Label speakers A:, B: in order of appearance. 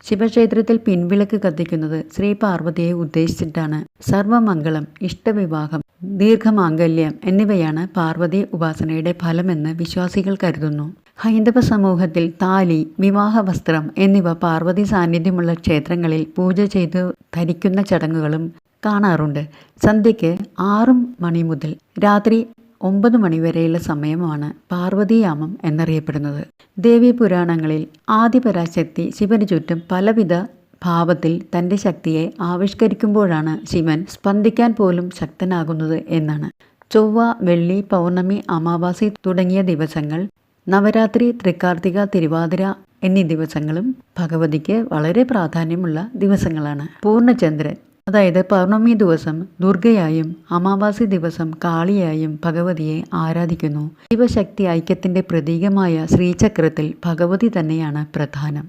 A: ശിവക്ഷേത്രത്തിൽ പിൻവിളക്ക് കത്തിക്കുന്നത് ശ്രീ പാർവതിയെ ഉദ്ദേശിച്ചിട്ടാണ്. സർവമംഗളം, ഇഷ്ടവിവാഹം, ദീർഘമാംഗല്യം എന്നിവയാണ് പാർവതി ഉപാസനയുടെ ഫലമെന്ന് വിശ്വാസികൾ കരുതുന്നു. ഹൈന്ദവ സമൂഹത്തിൽ താലി, വിവാഹവസ്ത്രം എന്നിവ പാർവതി സാന്നിധ്യമുള്ള ക്ഷേത്രങ്ങളിൽ പൂജ ചെയ്തു ധരിക്കുന്ന ചടങ്ങുകളും കാണാറുണ്ട്. സന്ധ്യയ്ക്ക് 6 മണി മുതൽ രാത്രി 9 മണി വരെയുള്ള സമയമാണ് പാർവതീയാമം എന്നറിയപ്പെടുന്നത്. ദേവീ പുരാണങ്ങളിൽ ആദിപരാശക്തി ശിവന് ചുറ്റും പലവിധ ഭാവത്തിൽ തൻ്റെ ശക്തിയെ ആവിഷ്കരിക്കുമ്പോഴാണ് ശിവൻ സ്പന്ദിക്കാൻ പോലും ശക്തനാകുന്നത് എന്നാണ്. ചൊവ്വ, വെള്ളി, പൗർണമി, അമാവാസി തുടങ്ങിയ ദിവസങ്ങൾ, നവരാത്രി, തൃക്കാർത്തിക, തിരുവാതിര എന്നീ ദിവസങ്ങളും ഭഗവതിക്ക് വളരെ പ്രാധാന്യമുള്ള ദിവസങ്ങളാണ്. പൂർണ്ണചന്ദ്രൻ, അതായത് പൗർണമി ദിവസം ദുർഗയായും അമാവാസി ദിവസം കാളിയായും ഭഗവതിയെ ആരാധിക്കുന്നു. ശിവശക്തി ഐക്യത്തിൻ്റെ പ്രതീകമായ ശ്രീചക്രത്തിൽ ഭഗവതി തന്നെയാണ് പ്രധാനം.